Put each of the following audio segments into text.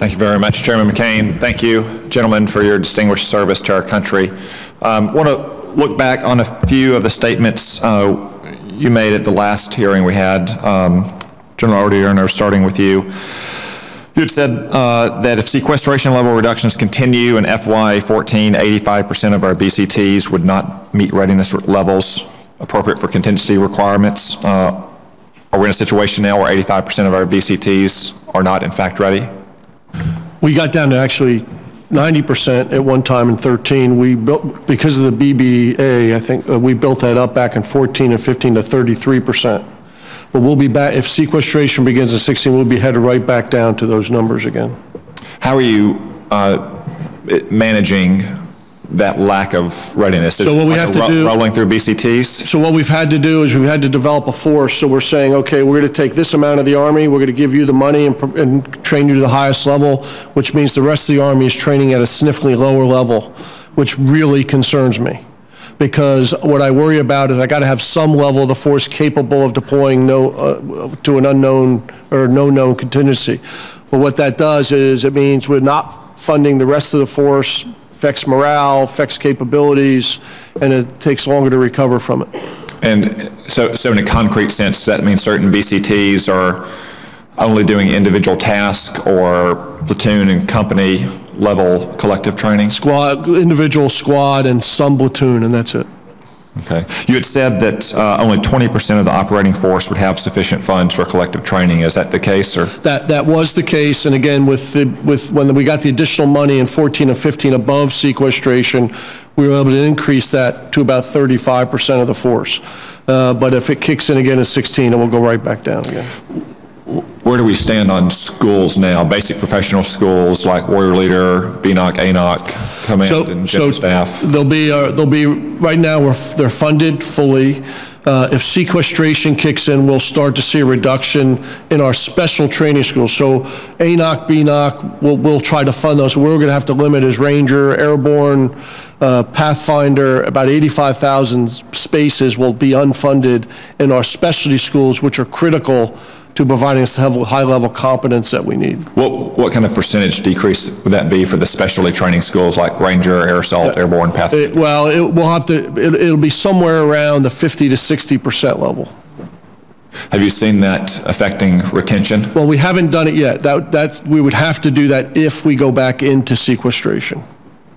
Thank you very much, Chairman McCain. Thank you, gentlemen, for your distinguished service to our country. I want to look back on a few of the statements you made at the last hearing we had. General Odierno, starting with you. You had said that if sequestration level reductions continue in FY14, 85% of our BCTs would not meet readiness levels appropriate for contingency requirements. Are we in a situation now where 85% of our BCTs are not in fact ready? We got down to actually 90% at one time in 13. We built, because of the BBA, I think we built that up back in 14 and 15 to 33%. But we'll be back, if sequestration begins in 16, we'll be headed right back down to those numbers again. How are you managing that lack of readiness? So what we have to do, rolling through BCTs? So what we've had to do is we've had to develop a force. So we're saying, okay, we're going to take this amount of the Army, we're going to give you the money and train you to the highest level, which means the rest of the Army is training at a significantly lower level, which really concerns me. Because what I worry about is I got to have some level of the force capable of deploying to an unknown or no known contingency. But what that does is it means we're not funding the rest of the force, affects morale, affects capabilities, and it takes longer to recover from it. And so in a concrete sense, does that mean certain BCTs are only doing individual tasks or platoon and company level collective training? Squad, individual, squad, and some platoon, and that's it. Okay. You had said that only 20% of the operating force would have sufficient funds for collective training. Is that the case, or? That was the case, and again, when we got the additional money in 14 and 15 above sequestration, we were able to increase that to about 35% of the force. But if it kicks in again in 16, it will go right back down again. Where do we stand on schools now? Basic professional schools like Warrior Leader, BNOC, ANOC, Command, and General Staff? They'll be right now they're funded fully. If sequestration kicks in, we'll start to see a reduction in our special training schools. So ANOC, BNOC, we'll try to fund those. What we're going to have to limit is Ranger, Airborne, Pathfinder. About 85,000 spaces will be unfunded in our specialty schools, which are critical to providing us the high-level competence that we need. What kind of percentage decrease would that be for the specialty training schools like Ranger, Air Assault, Airborne, Pathfinder? It'll be somewhere around the 50 to 60% level. Have you seen that affecting retention? Well, we haven't done it yet. We would have to do that if we go back into sequestration.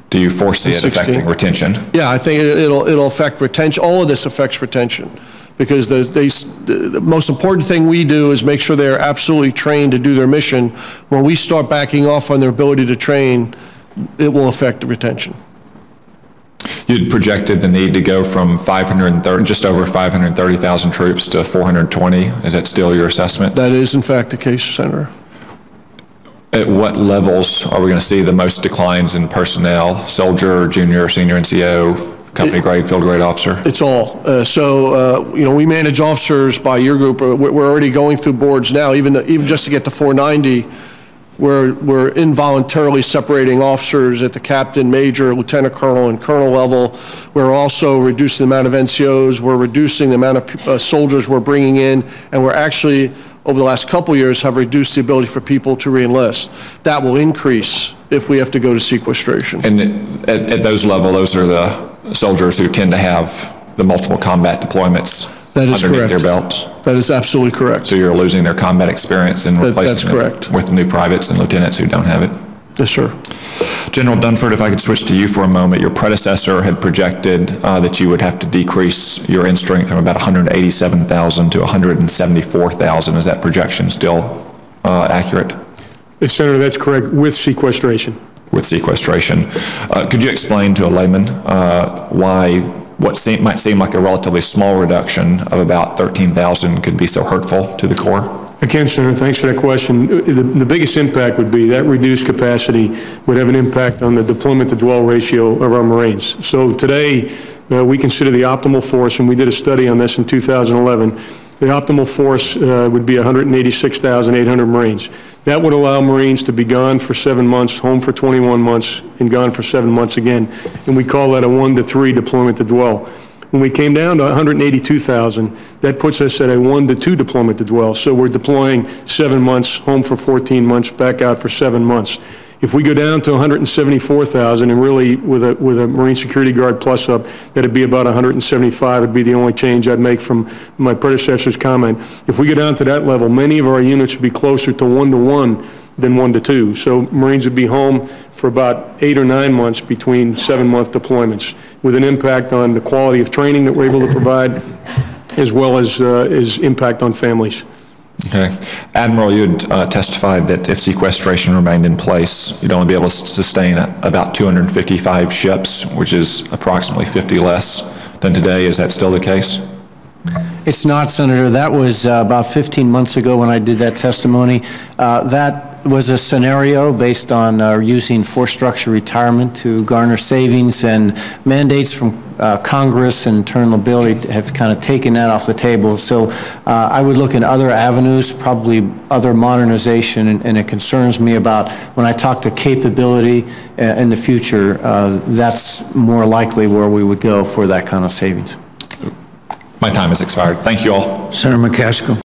Do you foresee it affecting retention? Yeah, I think it'll affect retention. All of this affects retention. Because the most important thing we do is make sure they're absolutely trained to do their mission. When we start backing off on their ability to train, it will affect the retention. You'd projected the need to go from just over 530,000 troops to 420. Is that still your assessment? That is, in fact, the case, Senator. At what levels are we going to see the most declines in personnel? Soldier, junior, senior NCO? Company grade, field grade officer? It's all. We manage officers by year group. We're already going through boards now, even just to get to 490, we're involuntarily separating officers at the captain, major, lieutenant colonel, and colonel level. We're also reducing the amount of NCOs. We're reducing the amount of soldiers we're bringing in, and we're actually, over the last couple of years, have reduced the ability for people to re-enlist. That will increase if we have to go to sequestration. And at those levels, those are the soldiers who tend to have the multiple combat deployments underneath their belts? That is absolutely correct. So you're losing their combat experience and replacing it with new privates and lieutenants who don't have it? Yes, sir. General Dunford, if I could switch to you for a moment. Your predecessor had projected that you would have to decrease your end strength from about 187,000 to 174,000. Is that projection still accurate? Yes, Senator, that's correct, with sequestration. With sequestration. Could you explain to a layman why what might seem like a relatively small reduction of about 13,000 could be so hurtful to the Corps? Again, Senator, thanks for that question. The biggest impact would be that reduced capacity would have an impact on the deployment to dwell ratio of our Marines. So today, we consider the optimal force, and we did a study on this in 2011, the optimal force would be 186,800 Marines. That would allow Marines to be gone for 7 months, home for 21 months, and gone for 7 months again. And we call that a 1 to 3 deployment to dwell. When we came down to 182,000, that puts us at a 1 to 2 deployment to dwell. So we're deploying 7 months, home for 14 months, back out for 7 months. If we go down to 174,000, and really with a Marine Security Guard plus up, that'd be about 175. It'd be the only change I'd make from my predecessor's comment. If we go down to that level, many of our units would be closer to 1 to 1 than 1 to 2. So Marines would be home for about 8 or 9 months between 7-month deployments, with an impact on the quality of training that we're able to provide, as well as impact on families. Okay. Admiral, you had testified that if sequestration remained in place, you'd only be able to sustain about 255 ships, which is approximately 50 less than today. Is that still the case? It's not, Senator. That was about 15 months ago when I did that testimony. That was a scenario based on using force structure retirement to garner savings, and mandates from Congress and internal ability have kind of taken that off the table. So I would look at other avenues, probably other modernization, and it concerns me about when I talk to capability in the future, that's more likely where we would go for that kind of savings. My time has expired. Thank you all. Senator McCaskill.